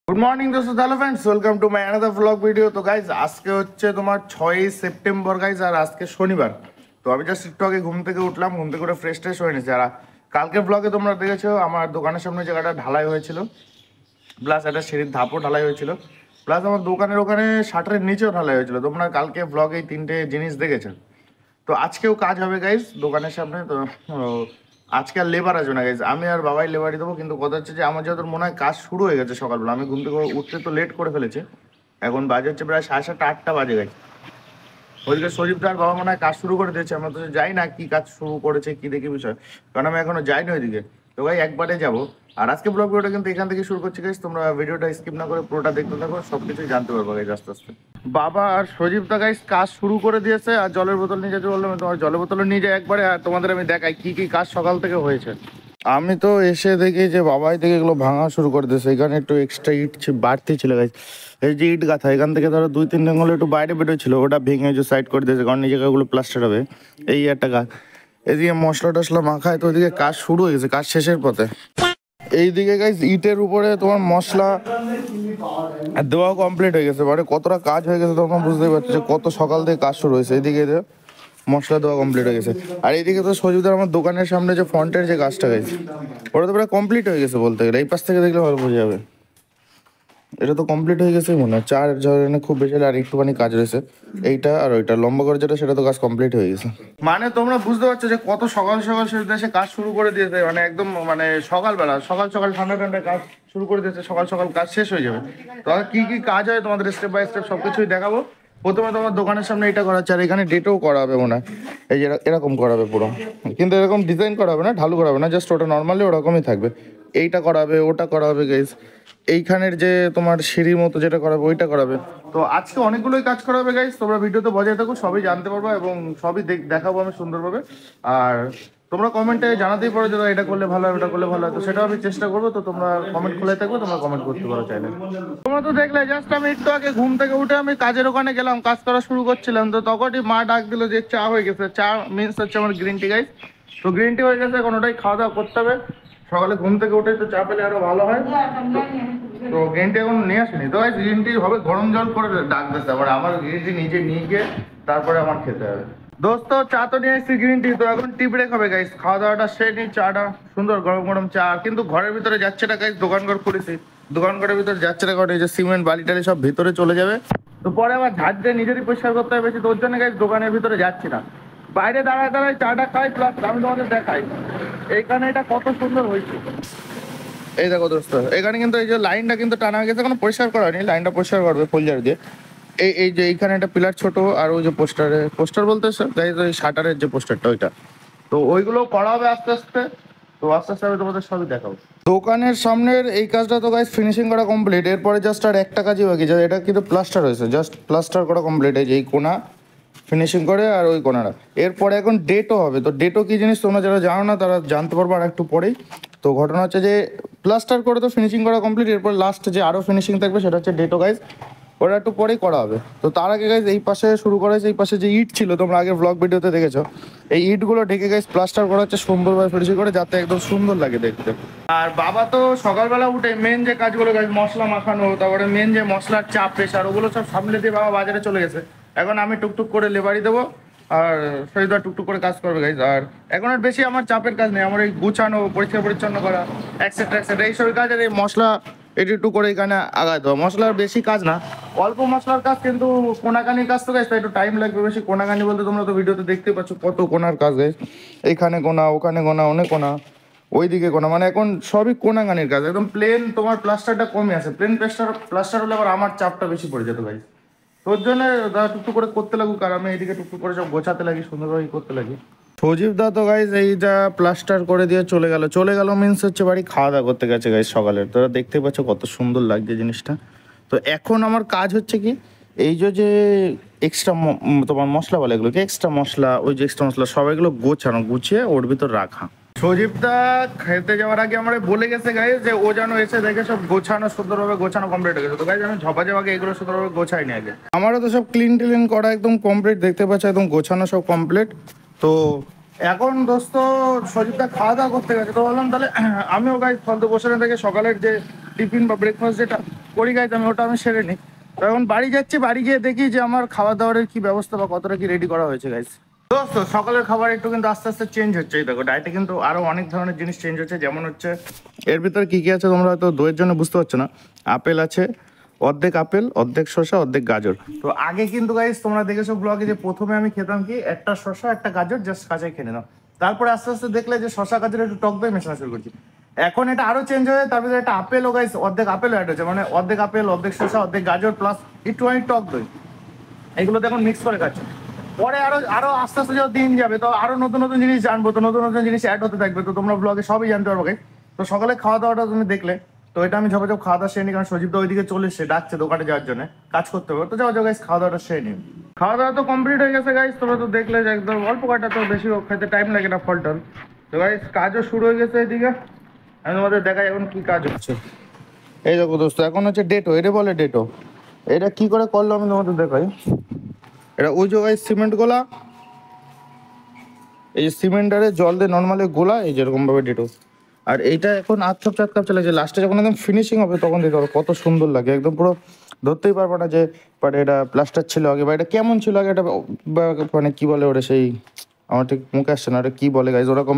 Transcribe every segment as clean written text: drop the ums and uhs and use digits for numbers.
Good morning দোস্ত, hello friends, welcome to my another blog video. তো guys আজকে হচ্ছে তোমার 6ই সেপ্টেম্বর গাইজ, আর আজকে শনিবার। তো আমি জাস্ট একটু আগে ঘুম থেকে উঠলাম, ঘুম থেকে উঠে ফ্রেশ ট্রেশ হয়ে নিয়েছি। আর কালকের ব্লগে তোমরা দেখেছো আমার দোকানের সামনে জায়গাটা ঢালাই হয়েছিল, প্লাস একটা সিঁড়ির ধাপও ঢালাই হয়েছিল, প্লাস আমার দোকানের ওখানে শাটারের নিচেও ঢালাই হয়েছিল। তোমরা কালকে ব্লগে এই তিনটে জিনিস দেখেছো। তো আজকেও কাজ হবে গাইজ দোকানের সামনে। তো আজকে আর লেবার আসবে না গাইজ, আমি আর বাবাই লেবারই দেবো। কিন্তু কথা হচ্ছে যে আমার যত মনে হয় কাজ শুরু হয়ে গেছে সকালবেলা। আমি ঘুম থেকে উঠতে তো লেট করে ফেলেছে, এখন বাজে হচ্ছে প্রায় 7:30 8টা বাজে গেছে। ওইদিকে সজীবদার বাবা মনে হয় কাজ শুরু করে দিয়েছে। আমরা তো যাই না কি কাজ শুরু করেছে কি দেখি বিষয়, কারণ আমি এখনো যাইনি ওইদিকে। তো ভাই একবারে যাবো। আর আজকে ব্লগ ভিডিওটা কিন্তু এখান থেকে শুরু করছি গাইজ, তোমরা ভিডিওটা স্কিপ না করে পুরোটা দেখতে থাকো, সব কিছুই জানতে পারবো গাইজ আস্তে আস্তে। বাবা আর সজীবদা গাইজ কাজ শুরু করে দিয়েছে। আর জলের বোতল নিয়ে যেতে বললাম, তোমার জলের বোতল নিয়ে যাই একবারে, আর তোমাদের আমি দেখাই কি কি কাজ সকাল থেকে হয়েছে। আমি তো এসে দেখি যে বাবাই থেকে এগুলো ভাঙা শুরু করে দিয়েছে। এখানে একটু এক্সট্রা ইট বাড়তি ছিল গাইজ, এই যে ইট গাথা এখান থেকে ধরো 2-3 আঙুল একটু বাইরে বেরোছিল, ওটা ভেঙে যে সাইড করে দিয়েছে, কারণ এই জায়গাগুলো প্লাস্টার হবে। এই একটা গাছ, এদিকে মশলা টশলা মাখায়, তো ওইদিকে কাজ শুরু হয়ে গেছে, কাজ শেষের পথে। এইদিকে গাইজ ইটের উপরে তোমার মশলা দেওয়াও কমপ্লিট হয়ে গেছে, মানে কতটা কাজ হয়ে গেছে তখন বুঝতেই পারছো যে কত সকাল থেকে কাজ শুরু হয়েছে। এইদিকে মশলা দেওয়া কমপ্লিট হয়ে গেছে। আর এইদিকে তো সজীবদার আমার দোকানের সামনে যে ফ্রন্টের যে কাজটা গেছে, ওটা তো প্রায় কমপ্লিট হয়ে গেছে বলতে গেলে। এই পাশ থেকে দেখলে ভালো বোঝা যাবে, এটা তো কমপ্লিট হয়ে গেছে মনে হয়। চার ধরনের খুব বেশি আর একটুখানি কাজ রয়েছে। এইটা আর ওইটা লম্বা করে যেটা, সেটা তো কাজ কমপ্লিট হয়ে গেছে। মানে তোমরা বুঝতে পারছো যে কত সকাল সকাল সে দেশে কাজ শুরু করে দিয়েছে, মানে একদম মানে সকালবেলা সকাল সকাল ঠান্ডা ঠান্ডা কাজ শুরু করে দিয়েছে, সকাল সকাল কাজ শেষ হয়ে যাবে। তো কি কি কাজ হয় তোমাদের স্টেপ বাই স্টেপ সব কিছুই দেখাবো। প্রথমে তোমার দোকানের সামনে এটা করা হচ্ছে, আর এখানে ডেটও করা হবে মনে হয়। এই যে এরকম করা হবে পুরো, কিন্তু এরকম ডিজাইন করা হবে না, ঢালু করা হবে না, জাস্ট ওটা নর্মালি ওরকমই থাকবে। এইটা করাবে, ওটা করা হবে গাইজ। এইখানের যে তোমার সিঁড়ির মতো যেটা করাবে ওইটা করাবে। তো আজকে অনেকগুলোই কাজ করাবে গাইজ, তোমরা ভিডিওতে বজায় থাকো, সবই জানতে পারবো এবং সবই দেখাবো আমি সুন্দরভাবে। আর তোমরা কমেন্টে জানাতেই পারো যে এটা করলে ভালো হয়, ওটা করলে ভালো হয়, তো সেটাও আমি চেষ্টা করবো। তো তোমরা কমেন্ট খুলে থাকবে, তোমরা কমেন্ট করতে পারো চাইলে। তোমরা তো দেখলে জাস্ট আমি একটু আগে ঘুম থেকে উঠে আমি কাজের ওখানে গেলাম, কাজ করা শুরু করছিলাম। তো তখনই মা ডাক দিল যে চা হয়ে গেছে। চা মিন্স হচ্ছে আমার গ্রিন টি গাইজ। তো গ্রিন টি হয়ে গেছে, এখন ওটাই খাওয়া দাওয়া করতে হবে। সকালে ঘুম থেকে উঠে তো চা পেলে আরো ভালো হয়। তো গ্রিন টি এখন নিয়ে আসেনি তো, গ্রিন টি হবে গরম জল করে ডাক দিতে, আবার আমার গ্রিন টি নিজে নিয়ে গিয়ে তারপরে আমার খেতে হবে। দোস্ত চা তো নিয়ে এসেছি গ্রিন টি, তো এখন টি ব্রেক হবে গাইস। খাওয়া দাওয়াটা সেরে নিই, চাটা সুন্দর গরম গরম চা। কিন্তু ঘরের ভিতরে যাচ্ছে না গাইস, দোকান ঘর খুলেছি, দোকান ঘরের ভিতরে যাচ্ছে না, কারণ এই যে সিমেন্ট বালি টালি সব ভিতরে চলে যাবে। তো পরে আবার ঝাড় দিয়ে নিজেরই পরিষ্কার করতে হবে বেশি, তো ওর জন্য গাইস দোকানের ভিতরে যাচ্ছি না, বাইরে দাঁড়ায় দাঁড়ায় চাটা খাই, প্লাস আমি তোমাদের দেখাই এইখানে এটা কত সুন্দর হয়েছে। এই দেখো দোস্ত, এখানে কিন্তু এই যে লাইনটা কিন্তু টানা হয়ে গেছে, কোনো পরিষ্কার করা হয়নি, লাইনটা পরিষ্কার করবে ফুলজার দিয়ে। এই যে এইখানে একটা পিলার ছোট, আর ওই যে পোস্টার বলতে ওই শাটারের যে পোস্টারটা ওইটা, তো ওইগুলো করা হবে আস্তে আস্তে। তো আস্তে আস্তে আমি তোমাদের সবই দেখাবো। দোকানের সামনের এই কাজটা তো গাইস ফিনিশিং করা কমপ্লিট, এরপরে জাস্ট আর একটা কাজই বাকি, যা এটা কিন্তু প্লাস্টার হয়েছে, জাস্ট প্লাস্টার করা কমপ্লিট। এই যে এই কোনা ফিনিশিং করে, আর ওই কোনাটা এরপরে এখন ডেটও হবে। তো ডেটও কি জিনিস তোমরা যারা জানো না তারা জানতে পারবো আর একটু পরেই। তো ঘটনা হচ্ছে যে প্লাস্টার করে তো ফিনিশিং করা কমপ্লিট, এরপর লাস্ট যে আরও ফিনিশিং থাকবে সেটা হচ্ছে ডেটও গাইজ, ওটা একটু পরেই করা হবে। তো তার আগে গাইজ এই পাশে শুরু করা হয়েছে, এই পাশে যে ইট ছিল তোমরা আগে ব্লগ ভিডিওতে দেখেছো, এই ইটগুলো ঢেকে গাইজ প্লাস্টার করা হচ্ছে সুন্দরভাবে ফিনিশিং করে, যাতে একদম সুন্দর লাগে দেখতে। আর বাবা তো সকালবেলা উঠে মেন যে কাজগুলো গাইজ, মশলা মাখানো, তারপরে মেন যে মশলার চাপ প্রেশার, ওগুলো সব সামলে দিয়ে বাবা বাজারে চলে গেছে। এখন আমি টুকটুক করে লেবারি দেবো, আর শহীদরা টুকটুক করে কাজ করবে গাইজ। আর এখন আর বেশি আমার চাপের কাজ নেই, আমার এই গুছানো, পরিষ্কার পরিচ্ছন্ন করা, এক্সেট্রা এক্সেট্রা এইসব কাজ। আর এই মশলা একটু করে এখানে আগায় দেওয়া, মশলার বেশি কাজ না, অল্প মশলার কাজ, কিন্তু কোনাকানির কাজ তো গাইজ, তাই একটু টাইম লাগবে বেশি। কোনাকানি বলতে তোমরা তো ভিডিওতে দেখতে পাচ্ছ কত কোনার কাজ গাইজ, এইখানে কোনা, ওখানে কোনা, অনেক কোনা, ওইদিকে কোনা, মানে এখন সবই কোনাকানির কাজ। একদম প্লেন তোমার প্লাস্টারটা কমে আছে, প্লেন প্লাস্টার হলে আবার আমার চাপটা বেশি পড়ে যেত গাইজ। তোর জন্য দাদা টুকটুক করে করতে লাগুক, আর আমি এইদিকে টুকটুক করে সব গোছাতে লাগি, সুন্দরভাবে করতে লাগি। সজীব দা তো গাইজ এইটা প্লাস্টার করে দিয়ে চলে গেল মিন্স হচ্ছে বাড়ি খাওয়া দাওয়া করতে গেছে গাইজ সকালের। তোরা দেখতে পাচ্ছ কত সুন্দর লাগছে জিনিসটা। তো এখন আমার কাজ হচ্ছে কি, এই যে এক্সট্রা তোমার মশলা বলে এগুলোকে, এক্সট্রা মশলা, ওই যে এক্সট্রা মশলা সব এগুলো গুছিয়ে ওর ভিতর রাখা। সজীবদা খেতে যাওয়ার আগে আমার বলে গেছে গাইজ যে ও যেন এসে দেখে সব গোছানো, সুন্দরভাবে গোছানো কমপ্লিট হয়ে গেছে। তো গাইজ আমি ঝপা যাওয়াকে এগুলো সুন্দরভাবে গোছাইনি আগে, আমারও তো সব ক্লিন করা একদম কমপ্লিট, দেখতে পাচ্ছ একদম গোছানো সব কমপ্লিট। তো এখন দোস্ত সজীবদা খাওয়া দাওয়া করতে গেছে, তো বললাম তাহলে আমিও গাইজ ফালতু বসে না থেকে সকালের যে টিফিন বা ব্রেকফাস্ট যেটা করি গাইজ, ওটা আমি সেরে নিই। তো এখন বাড়ি যাচ্ছি, বাড়ি গিয়ে দেখি যে আমার খাওয়া দাওয়ার কি ব্যবস্থা বা কতটা কি রেডি করা হয়েছে গাইজ। দোস্ত সকালের খাবার একটু কিন্তু আস্তে আস্তে চেঞ্জ হচ্ছে। এই দেখো ডায়েটে কিন্তু আরো অনেক ধরনের জিনিস চেঞ্জ হচ্ছে। যেমন হচ্ছে এর ভিতরে কি কি আছে তোমরা হয়তো দইয়ের জন্য বুঝতে পারছো না। আপেল আছে, অর্ধেক আপেল, অর্ধেক শসা, অর্ধেক গাজর। তো আগে কিন্তু গাইজ তোমরা দেখেছো ব্লগে যে প্রথমে আমি খেতাম কি একটা শসা একটা গাজর জাস্ট কাঁচাই খেয়ে নিলাম। তারপরে আস্তে আস্তে দেখলে যে শসা গাজর একটু টক দই মেশানো শুরু করছি। এখন এটা আরো চেঞ্জ হয়ে তার ভিতরে একটা আপেলও গাইজ, অর্ধেক আপেল অ্যাড হচ্ছে, মানে অর্ধেক আপেল, অর্ধেক শসা, অর্ধেক গাজর প্লাস একটুখানি টক দই, এগুলোতে এখন মিক্স করে খাচ্ছে। পরে আরো আরো আস্তে আস্তে যত দিন যাবে তো আরো নতুন নতুন জিনিস জানবো, তো নতুন নতুন জিনিস অ্যাড হতে থাকবে। তো তোমরা ব্লগে সবই জানতে পারবে। তো সকালে খাওয়া দাওয়াটা তুমি দেখলে, তো এটা আমি ঝপাঝপ খাওয়া দাওয়া সেরে নিই, কারণ সজীব তো ওইদিকে চলে এসছে, ডাকছে দোকানে যাওয়ার জন্য, কাজ করতে হবে। তো যাও যাও গাইস, খাওয়া দাওয়াটা সেরে নিই। খাওয়া দাওয়া তো কমপ্লিট হয়ে গেছে গাইস, তোমরা তো দেখলে যে একদম অল্প কাটা, তো বেশি খেতে টাইম লাগে না ফল টল। তো গাইস কাজও শুরু হয়ে গেছে এদিকে। আমি তোমাদের দেখাই এখন কি কাজ হচ্ছে। এই দেখো দোস্ত, এখন হচ্ছে ডেটো, এটা বলে ডেটো। এটা কি করে করলো আমি তোমাদের দেখাই। এটা ওই জায়গায় সিমেন্ট গোলা, এই সিমেন্টারে জল দিয়ে নর্মালি গোলা, এই যেরকম ভাবে ডেটো। আর এইটা এখন আচ্ছাপ চাতকাপ চলে যায়, লাস্টে যখন একদম ফিনিশিং হবে তখন দেখতে পারো কত সুন্দর লাগে, একদম পুরো ধরতেই পারবো না যে বাট এটা প্লাস্টার ছিল আগে বা এটা কেমন ছিল আগে। এটা মানে কি বলে ওটা, সেই আমার ঠিক মুখে আসছে না, ওটা কি বলে গাইজ, ওরকম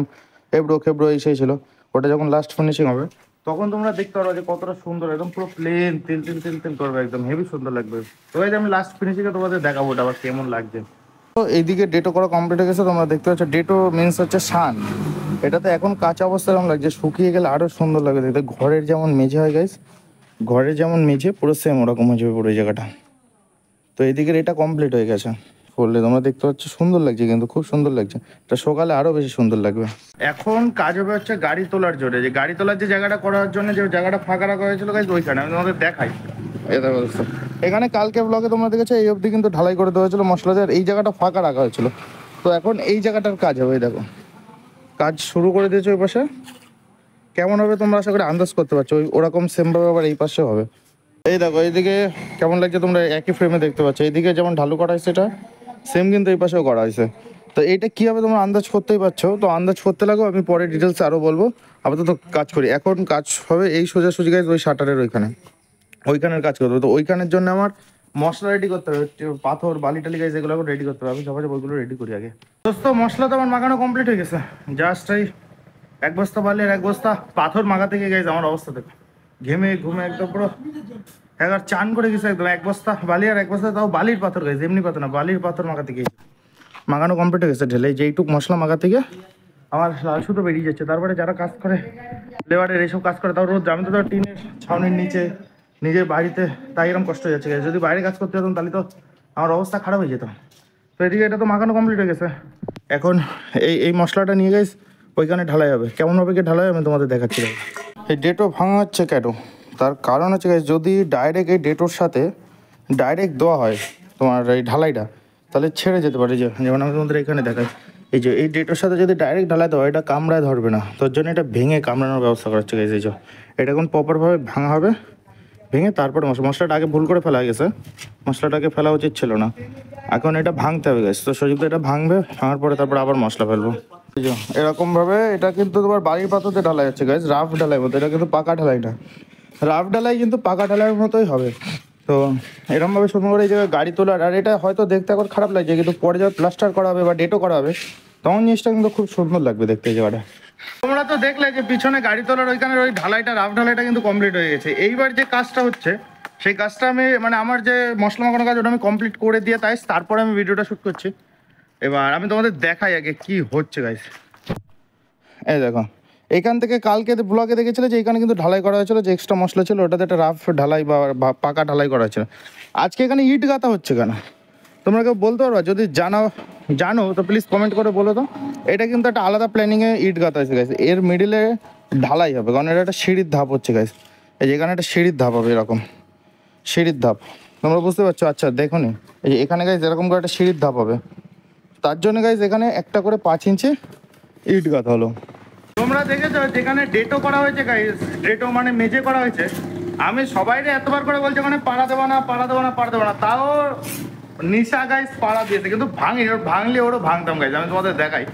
এবড়ো খেবড়ো এই সেই ছিল। ওটা যখন লাস্ট ফিনিশিং হবে তখন তোমরা দেখতে পারো যে কতটা সুন্দর, একদম পুরো প্লেন তিল তিল তিল তিল করবে, একদম হেভি সুন্দর লাগবে। তো এই যে আমি লাস্ট ফিনিশিংয়ে তোমাদের দেখাবো ওটা আবার কেমন লাগছে। তো এইদিকে ডেটো করা কমপ্লিট হয়ে গেছে, তোমরা দেখতে পাচ্ছ ডেটো মিন্স হচ্ছে শান। এটাতে এখন কাঁচা অবস্থা এরকম লাগছে, শুকিয়ে গেলে আরো সুন্দর লাগে দেখতে। ঘরের যেমন মেঝে হয় গাইস, ঘরের যেমন মেঝে পুরো সেম ওরকম হয়ে যাবে পুরো জায়গাটা। তো এইদিকে এটা কমপ্লিট হয়ে গেছে করলে, তোমরা দেখতে পাচ্ছ সুন্দর লাগছে, কিন্তু খুব সুন্দর লাগছে। এটা সকালে আরো বেশি সুন্দর লাগবে। এখন কাজ হবে হচ্ছে গাড়ি তোলার জোরে, যে গাড়ি তোলার যে জায়গাটা করার জন্য যে জায়গাটা ফাঁকা রাখা হয়েছিল গাইস, ওইখানে আমি তোমাদের দেখাই। এটা বলছো এখানে কালকে ব্লগে তোমরা দেখেছো এই অবধি কিন্তু ঢালাই করে দেওয়া হয়েছিল মশলা দিয়ে, এই জায়গাটা ফাঁকা রাখা হয়েছিল। তো এখন এই জায়গাটার কাজ হবে, এই দেখো কাজ শুরু করে দিয়েছে ওই পাশে। কেমন হবে তোমরা আশা করি আন্দাজ করতে পারছো, ওই ওরকম সেমভাবে আবার এই পাশেও হবে। এই দেখো এইদিকে কেমন লাগছে তোমরা একই ফ্রেমে দেখতে পাচ্ছ, এইদিকে যেমন ঢালু করা হয়েছে এটা সেম কিন্তু এই পাশেও করা হয়েছে। তো এইটা কী হবে তোমরা আন্দাজ করতেই পারছো, তো আন্দাজ করতে লাগো, আমি পরে ডিটেলসে আরও বলবো। আপাতত কাজ করি, এখন কাজ হবে এই সোজাসুজি গাইজ ওই শাটারের ওইখানের কাজ করতে হবে। তো ওইখানের জন্য আমার মশলা রেডি করতে হবে, পাথর বালি টালি গাইজ এগুলো রেডি করতে হবে। আমি সবাই ওইগুলো রেডি করি আগে। দোস্ত মশলা তো আমার মাখানো কমপ্লিট হয়ে গেছে, জাস্ট এই এক বস্তা বালি আর এক বস্তা পাথর মাখাতে গিয়ে গাইজ আমার অবস্থা দেখো, ঘেমে ঘুমে একদম পুরো একবার চান করে গেছে একদম। এক বস্তা বালি আর এক বস্তা তাও বালির পাথর গাইজ, এমনি পাথর না, বালির পাথর মাখাতে গিয়ে মাখানো কমপ্লিট হয়ে গেছে। ঢেলে যেইটুক মশলা মাখাতে গিয়ে আমার লাল সুতো বেরিয়ে যাচ্ছে। তারপরে যারা কাজ করে লেবারের এইসব কাজ করে তাও রোদ, আমি তো টিনের ছাউনির নিচে নিজের বাড়িতে, তাই এরকম কষ্ট হয়ে যাচ্ছে। যদি বাইরে কাজ করতে যেতাম তাহলে তো আমার অবস্থা খারাপ হয়ে যেত। তো এদিকে এটা তো মাখানো কমপ্লিট হয়ে গেছে, এখন এই মশলাটা নিয়ে গেছে ওইখানে ঢালাই হবে। কেমনভাবে কি ঢালাই আমি তোমাদের দেখাচ্ছি। এই ডেটো ভাঙা হচ্ছে কেন, তার কারণ হচ্ছে যদি ডাইরেক্ট এই ডেটোর সাথে ডাইরেক্ট দেওয়া হয় তোমার এই ঢালাইটা, তাহলে ছেড়ে যেতে পারে। যেমন আমি তোমাদের এখানে দেখাই, এই যে এই ডেটোর সাথে যদি ডাইরেক্ট ঢালাই দেওয়া হয় এটা কামড়ায় ধরবে না, তোর জন্য এটা ভেঙে কামড়ানোর ব্যবস্থা করা হচ্ছে। এই যে এটা এখন প্রপারভাবে ভাঙা হবে, ভেঙে তারপরে মশলাটা আগে ভুল করে ফেলা গেছে, মশলাটাকে ফেলা উচিত ছিল না, এখন এটা ভাঙতে হবে গেছে। তো সজীব এটা ভাঙবে, ভাঙার পরে তারপর আবার মশলা ফেলবো। এরকম ভাবে এটা কিন্তু তোমার বাড়ির পাথরতে ঢালাই হচ্ছে গাইজ, রাফ ঢালাই মতো, এটা কিন্তু পাকা ঢালাই না। রাফ ঢালাই কিন্তু পাকা ঢালাইয়ের মতোই হবে। তো এরকমভাবে সুন্দর করে এই জায়গায় গাড়ি তোলার, আর এটা হয়তো দেখতে এখন খারাপ লাগছে, কিন্তু পরে যখন প্লাস্টার করা হবে বা ডেটো করা হবে তখন জিনিসটা কিন্তু খুব সুন্দর লাগবে দেখতে এই জায়গাটা। তোমরা তো দেখলে যে পিছনে গাড়ি তোলার ওইখানের ওই ঢালাইটা, রাফ ঢালাইটা কিন্তু কমপ্লিট হয়ে গেছে। এইবার যে কাজটা হচ্ছে সেই কাজটা আমি মানে আমার যে মশলা মাখানো কাজ ওটা আমি কমপ্লিট করে দিয়ে তারপরে আমি ভিডিওটা শ্যুট করছি। এবার আমি তোমাদের দেখাই আগে কি হচ্ছে গাইস। এই দেখো এখান থেকে কালকে ব্লগে দেখেছিল যে এখানে কিন্তু ঢালাই করা হয়েছিল, যে এক্সট্রা মশলা ছিল ওটাতে একটা রাফ ঢালাই বা পাকা ঢালাই করা হয়েছিল। আজকে এখানে ইট গাঁথা হচ্ছে কেন তোমরা কেউ বলতে পারবা? যদি জানো তো প্লিজ কমেন্ট করে বলো তো। এটা কিন্তু একটা আলাদা প্ল্যানিংয়ে ইট গাঁথা হয়েছে গাইস, এর মিডিলে ঢালাই হবে, কারণ এটা একটা সিঁড়ির ধাপ হচ্ছে গাইস। এই যে এখানে একটা সিঁড়ির ধাপ হবে, এরকম সিঁড়ির ধাপ, তোমরা বুঝতে পারছো? আচ্ছা দেখো নি, এই যে এখানে গাইস এরকম করে একটা সিঁড়ির ধাপ হবে, তার জন্য গাইস এখানে একটা করে 5 ইঞ্চি ইট গাঁথা হলো। তোমরা দেখেছো যেখানে ডেটো করা হয়েছে গাইস, ডেটো মানে মেঝে করা হয়েছে, আমি সবাইরে এতবার করে বলছি ওখানে পাড়া দেবো না, তাও নিশা গাইস পাড়া দিয়েছে, কিন্তু ভাঙলে ওরও ভাঙতাম গাইস। আমি তোমাদের দেখাই,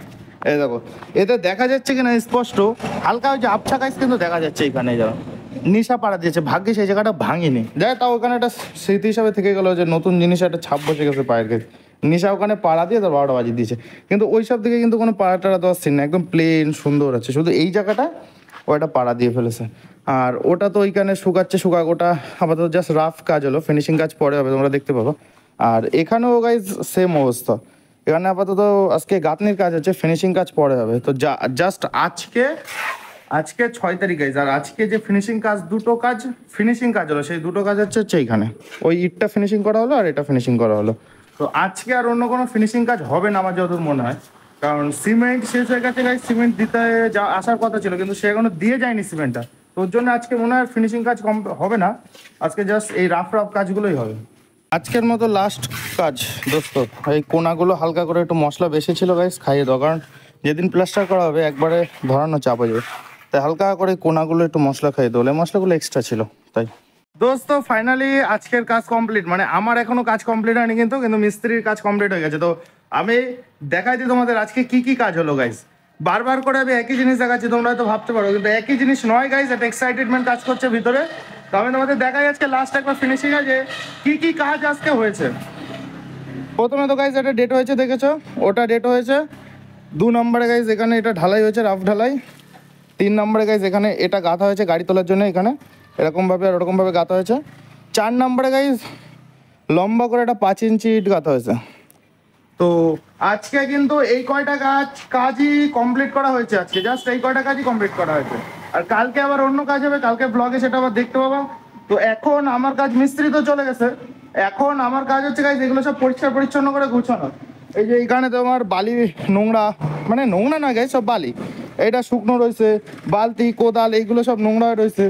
এই দেখো এতে দেখা যাচ্ছে কিনা স্পষ্ট, হালকা ওই যে আবছা গাইস কিন্তু দেখা যাচ্ছে এখানে, যাও নিশা পাড়া দিয়েছে, ভাগ্যে সেই জায়গাটা ভাঙিনি, যাই তাও ওখানে একটা স্মৃতি হিসাবে থেকে গেলো যে নতুন জিনিস একটা ছাপ বসে গেছে পায়ের কাছে। নিশা ওখানে পাড়া দিয়ে তার 12টা বাজিয়ে দিয়েছে, কিন্তু ওই সব দিকে কিন্তু কোনো পাড়া টাড়া দেওয়ার সিন না, একদম প্লেন সুন্দর আছে, শুধু এই জায়গাটা ওটা পাড়া দিয়ে ফেলেছে। আর ওটা তো ওইখানে শুকাচ্ছে, ওটা আপাতত জাস্ট রাফ কাজ হলো, ফিনিশিং কাজ পরে হবে, তোমরা দেখতে পাবো। আর এখানেও গাইজ সেম অবস্থা, এখানে আপাতত আজকে গাঁথনির কাজ হচ্ছে, ফিনিশিং কাজ পরে হবে। তো জাস্ট আজকে 6 তারিখ গাইজ, আর আজকে যে ফিনিশিং কাজ হলো, সেই দুটো কাজ হচ্ছে এইখানে, ওই ইটটা ফিনিশিং করা হলো আর এটা ফিনিশিং করা হলো। তো আজকে আর অন্য কোনো ফিনিশিং কাজ হবে না আমার যতদূর মনে হয়, কারণ সিমেন্ট শেষ হয়ে গেছে গাইজ, সিমেন্ট দিতে আসার কথা ছিল কিন্তু সে এখনো দিয়ে যায়নি সিমেন্টটা, তো ওর জন্য আজকে মনে হয় ফিনিশিং কাজ হবে না, আজকে জাস্ট এই রাফ কাজগুলোই হবে। আজকের মতো লাস্ট কাজ দোস্ত, এই কোনাগুলো হালকা করে একটু মশলা বেশি ছিল গাইজ, খাইয়ে দাও, কারণ যেদিন প্লাস্টার করা হবে একবারে ধরানো চাপ হয়ে যাবে, তাই হালকা করে কোনাগুলো একটু মশলা খাইয়ে দাও, এই মশলাগুলো এক্সট্রা ছিল তাই। দোস্ত ফাইনালি আজকের কাজ কমপ্লিট, মানে আমার এখনো কাজ কমপ্লিট হয়নি, কিন্তু মিস্ত্রির কাজ কমপ্লিট হয়ে গেছে। তো আমি দেখাই দিই তোমাদের আজকে কি কি কাজ হলো গাইজ। বারবার করে আমি একই জিনিস দেখাচ্ছি, তোমরা হয়তো ভাবতে পারো, কিন্তু একই জিনিস নয় গাইজ, একটা এক্সাইটেডমেন্ট কাজ করছে ভিতরে। তো আমি তোমাদের দেখাই আজকে লাস্ট একবার ফিনিশিংয়ে যে কি কি কাজ আজকে হয়েছে। প্রথমে তো গাইজ একটা ডেট হয়েছে দেখেছো, ওটা ডেট হয়েছে 2 নম্বরে গাইজ, এখানে এটা ঢালাই হয়েছে, রাফ ঢালাই। 3 নম্বরে গাইজ এখানে এটা গাঁথা হয়েছে গাড়ি তোলার জন্য, এখানে এরকমভাবে আর ওরকমভাবে গাঁথা হয়েছে। 4 নম্বরে গাইজ লম্বা করে একটা 5 ইঞ্চি ইট গাঁথা হয়েছে। তো আজকে কিন্তু এই কয়টা কাজই কমপ্লিট করা হয়েছে, আজকে জাস্ট এই কয়টা কাজই কমপ্লিট করা হয়েছে। আর কালকে আবার অন্য কাজ হবে, কালকে ব্লগে সেটা আবার দেখতে পাবো। তো এখন আমার কাজ, মিস্ত্রি তো চলে গেছে, এখন আমার কাজ হচ্ছে গাইজ এগুলো সব পরিষ্কার পরিচ্ছন্ন করে গুছানো। এই যে এইখানে তোমার বালি নোংরা, মানে নোংরা না গাইজ, সব বালি, এইটা শুকনো রয়েছে, বালতি কোদাল এইগুলো সব নোংরা রয়েছে,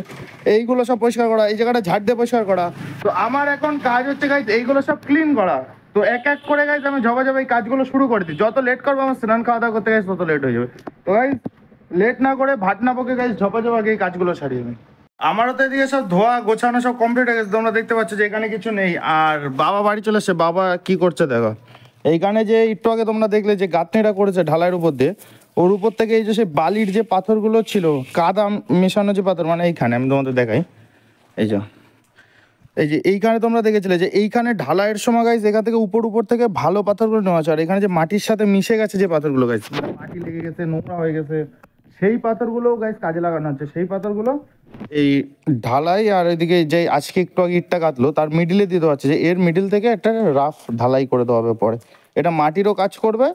এইগুলো সব পরিষ্কার করা, এই জায়গাটা ঝাড় দিয়ে পরিষ্কার করা। তো আমার এখন কাজ হচ্ছে গাইজ এইগুলো সব ক্লিন করা। তো এক এক করে গাইজ আমি ঝপাঝপ এই কাজগুলো শুরু করে দিই, যত লেট করবো আমার স্নান খাওয়া দাওয়া করতে গাইজ তত লেট হয়ে যাবে। তো গাইজ লেট না করে ভাট না পকে গাইজ ঝপাঝপ আগে এই কাজগুলো সারিয়ে নিই। আমারও তো এদিকে সব ধোয়া গোছানো সব কমপ্লিট হয়ে গেছে, তোমরা দেখতে পাচ্ছ যে এখানে কিছু নেই। আর বাবা বাড়ি চলে এসছে, বাবা কি করছে দেখো, এইখানে যে একটু আগে তোমরা দেখলে যে গাঁথনিটা করেছে ঢালাইয়ের উপর দিয়ে, ওর উপর থেকে এই যে সে বালির যে পাথরগুলো ছিল, কাদা মেশানো যে পাথর, মানে এইখানে আমি তোমাদের দেখাই, এই যে এইখানে তোমরা দেখেছিলে যে এইখানে ঢালাইয়ের সময় গাইজ এখান থেকে উপর থেকে ভালো পাথরগুলো নেওয়া আছে, আর এখানে যে মাটির সাথে মিশে গেছে যে পাথরগুলো গাইজ, মাটি লেগে গেছে, নোংরা হয়ে গেছে, সেই পাথরগুলো গাইজ কাজে লাগানো হচ্ছে। সেই পাথরগুলো এই ঢালাই আর এদিকে যে আজকে একটু আগে ইটটা কাটলো তার মিডিলে দিয়ে দেওয়া হচ্ছে, যে এর মিডিল থেকে একটা রাফ ঢালাই করে দেওয়া হবে পরে। এটা মাটিরও কাজ করবে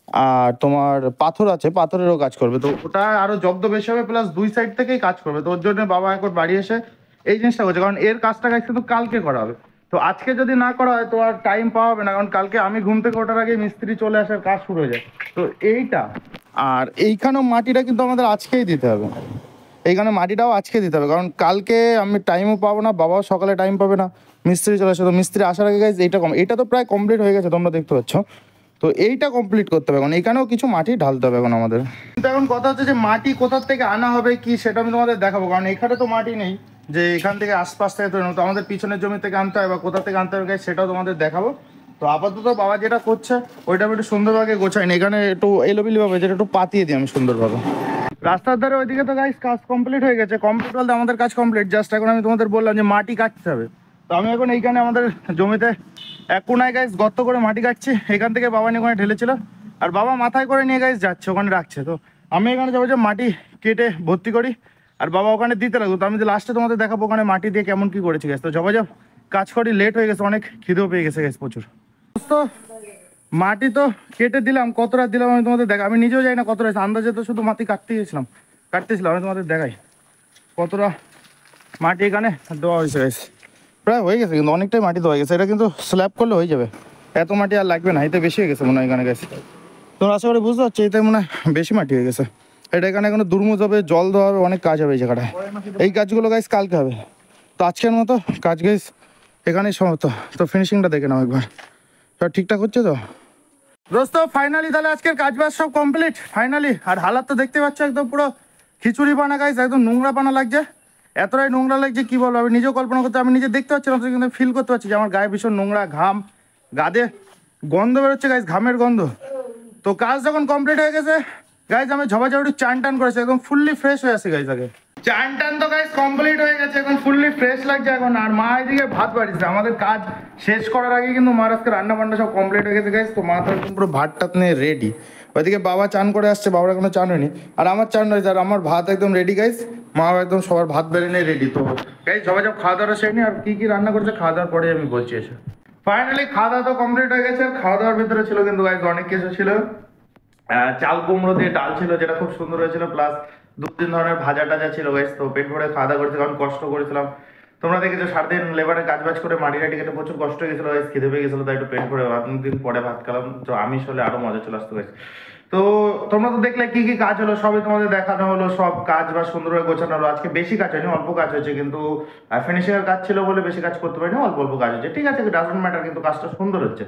আর তোমার পাথর আছে, পাথরেরও কাজ করবে, তো ওটা আরো জব্দ বেশি হবে, প্লাস 2 সাইড থেকেই কাজ করবে। তো ওর জন্য বাবা এখন বাড়ি এসে এই জিনিসটা করছে, কারণ এর কাজটা কিন্তু কালকে করা হবে। তো আজকে যদি না করা হয় তো আর টাইম পাওয়া হবে না, কারণ কালকে আমি ঘুম থেকে ওঠার আগে মিস্ত্রি চলে আসার কাজ শুরু হয়ে যায়। তো এইটা আর এইখানেও মাটিটা কিন্তু আমাদের আজকেই দিতে হবে, এইখানে মাটিটাও আজকে দিতে হবে, কারণ কালকে আমি টাইমও পাবো না, বাবাও সকালে টাইম পাবে না, মিস্ত্রি চলে আসে। তো মিস্ত্রি আসার আগে গাইজ এইটা তো প্রায় কমপ্লিট হয়ে গেছে, তোমরা দেখতে পাচ্ছ। তো এইটা কমপ্লিট করতে হবে, এখন এইখানেও কিছু মাটি ঢালতে হবে এখন আমাদের। কিন্তু এখন কথা হচ্ছে যে মাটি কোথার থেকে আনা হবে কি, সেটা আমি তোমাদের দেখাবো, কারণ এখানে তো মাটি নেই যে এখান থেকে আশপাশ থেকে তৈরি, তো আমাদের পিছনের জমি থেকে আনতে হয়, বা কোথা থেকে আনতে হবে সেটাও তোমাদের দেখাবো। তো আপাতত বাবা যেটা করছে ওইটা আমি একটু সুন্দরভাবে গোছাই না, এখানে একটু এলোবিলি ভাবে যেটা একটু পাতিয়ে দিই আমি সুন্দরভাবে। রাস্তার ধারে ওইদিকে তো গাইজ কাজ কমপ্লিট হয়ে গেছে, কমপ্লিট বলতে আমাদের কাজ কমপ্লিট, জাস্ট এখন আমি তোমাদের বললাম যে মাটি কাটতে হবে। তো আমি এখন এইখানে আমাদের জমিতে এক কোনায় গাইজ গর্ত করে মাটি কাটছি, এখান থেকে বাবা নিয়ে ওখানে ঢেলেছিল, আর বাবা মাথায় করে নিয়ে গাইজ যাচ্ছে ওখানে রাখছে। তো আমি এখানে যাবো যে মাটি কেটে ভর্তি করি, আর বাবা ওখানে দিতে লাগবে। তো আমি যে লাস্টে তোমাদের দেখাবো ওখানে মাটি দিয়ে কেমন কি করেছি গাইজ। তো ঝপাঝপ কাজ করি, লেট হয়ে গেছে, অনেক খিদেও পেয়ে গেছে গাইজ প্রচুর। তো মাটি তো কেটে দিলাম, কতটা দিলাম আমি তোমাদের দেখা, আমি নিজেও যাই না কতটা, আন্দাজে তো শুধু মাটি কাটতেছিলাম আমি তোমাদের দেখাই কতটা মাটি এখানে দেওয়া হয়েছে গাইস। প্রায় হয়ে গেছে, কিন্তু অনেকটাই মাটি দেওয়া গেছে, এটা কিন্তু স্ল্যাব করলে হয়ে যাবে, এত মাটি আর লাগবে না, এতে বেশি হয়ে গেছে মনে হয় এখানে গেছে। তোমরা আশা করি বুঝতে পারছো, এতে মনে হয় বেশি মাটি হয়ে গেছে। এটা এখানে এখনো দুর্মুজ হবে, জল দেওয়া হবে, অনেক কাজ হবে এই জায়গাটায়। এই কাজগুলো গাইস কালকে হবে। তো আজকের মতো কাজ গাইস এখানেই সমাপ্ত। তো ফিনিশিংটা দেখে নাও একবার, সব ঠিকঠাক হচ্ছে তো দোস্ত। ফাইনালি তাহলে আজকের কাজ বাজ সব কমপ্লিট ফাইনালি। আর হালাত তো দেখতে পাচ্ছ একদম পুরো খিচুড়ি পানা গাইস, একদম নোংরা পানা লাগছে, এতটাই নোংরা লাগছে কি বলবো, আমি নিজেও কল্পনা করতে, আমি নিজে দেখতে পাচ্ছি না, কিন্তু ফিল করতে পারছি যে আমার গায়ে ভীষণ নোংরা, ঘাম, গাদে গন্ধ বেরোচ্ছে গাইস, ঘামের গন্ধ। তো কাজ যখন কমপ্লিট হয়ে গেছে গাইজ, আমি ঝপাঝপি চান টান করেছি, একদম ফুললি ফ্রেশ হয়ে আসি গাইজ আগে। চান টান তো গাইস কমপ্লিট হয়ে গেছে, এখন ফুললি ফ্রেশ লাগছে এখন। আর মা এদিকে ভাত বাড়িছে, আমাদের কাজ শেষ করার আগে কিন্তু মার আজকে রান্না বান্না সব কমপ্লিট হয়ে গেছে গাইস। তো মা তো একদম পুরো ভাত টাত নিয়ে রেডি। ওইদিকে বাবা চান করে আসছে, বাবার এখনো চান হয়নি। আর আমার চান হয়েছে, আর আমার ভাত একদম রেডি গাইস। মাও একদম সবার ভাত বেড়ে নিয়ে রেডি। তো গাইস সবাই সব খাওয়া দাওয়া সেরে নি, আর কি কি রান্না করছে খাওয়া দাওয়ার পরে আমি বলছি এসে। ফাইনালি খাওয়া দাওয়া তো কমপ্লিট হয়ে গেছে। আর খাওয়া দাওয়ার ভিতরে ছিল কিন্তু গাইস অনেক কিছু ছিল। চাল কুমড়ো দিয়ে ডাল ছিল, যেটা খুব সুন্দর হয়েছিল, প্লাস দু তিন ধরনের ভাজা টাজা ছিল গাইস। তো পেট ভরে খাওয়া দাওয়া করেছি, কারণ কষ্ট করেছিলাম। তোমরা দেখেছো সারাদিন লেবারে কাজ বাজ করে মাটি টাটি কেটে প্রচুর কষ্ট হয়ে গেছিলো গাইস, খিদে পেয়ে গেছিলো, তাই একটু পেট ভরে অনেকদিন পরে ভাত খেলাম। তো আমি হলে আরো মজা চলে আসতো গাইস। তো তোমরা তো দেখলে কি কি কাজ হলো, সবই তোমাদের দেখানো হলো, সব কাজ বা সুন্দরভাবে গোছানো হলো। আজকে বেশি কাজ হয়নি, অল্প কাজ হয়েছে, কিন্তু ফিনিশিং এর কাজ ছিল বলে বেশি কাজ করতে পারিনি, অল্প অল্প কাজ হচ্ছে। ঠিক আছে, ডাজন্ট ম্যাটার, কিন্তু কাজটা সুন্দর হচ্ছে।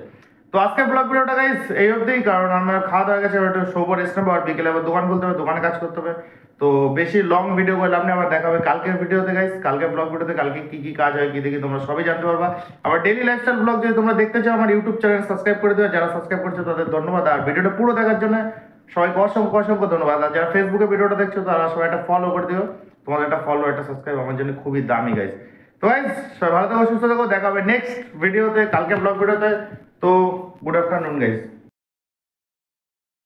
তো আজকে ব্লগ ভিডিওটা গাইস এই অবধিই, কারণ আমার খাওয়া দাওয়া গেছে, একটু শোবো, রেস্ট নেবো, আর বিকেলে আবার দোকান খুলতে হবে, দোকানে কাজ করতে হবে। তো বেশি লং ভিডিও করলাম না, আবার দেখা হবে কালকের ভিডিওতে গাইস। কালকে ব্লগ ভিডিওতে কালকে কি কি কাজ হয় কি দেখি তোমরা সবই জানতে পারবা। আমার ডেইলি লাইফস্টাইল ব্লগ যদি তোমরা দেখতে চাও, আমার ইউটিউব চ্যানেল সাবস্ক্রাইব করে দিও। যারা সাবস্ক্রাইব করছো তাদের ধন্যবাদ, আর ভিডিওটা পুরো দেখার জন্য সবাইকে অসংখ্য অসংখ্য ধন্যবাদ। আর যারা ফেসবুকে ভিডিওটা দেখছো তারা সবাই একটা ফলো করে দিও। তোমাদের একটা ফলো একটা সাবস্ক্রাইব আমার জন্য খুবই দামি গাইস। তো গাইস সবাই ভালো থাকো, সুস্থ থাকো, দেখা হবে নেক্সট ভিডিওতে, কালকে ব্লগ ভিডিওতে। তো গুড আফটারনুন গাইস।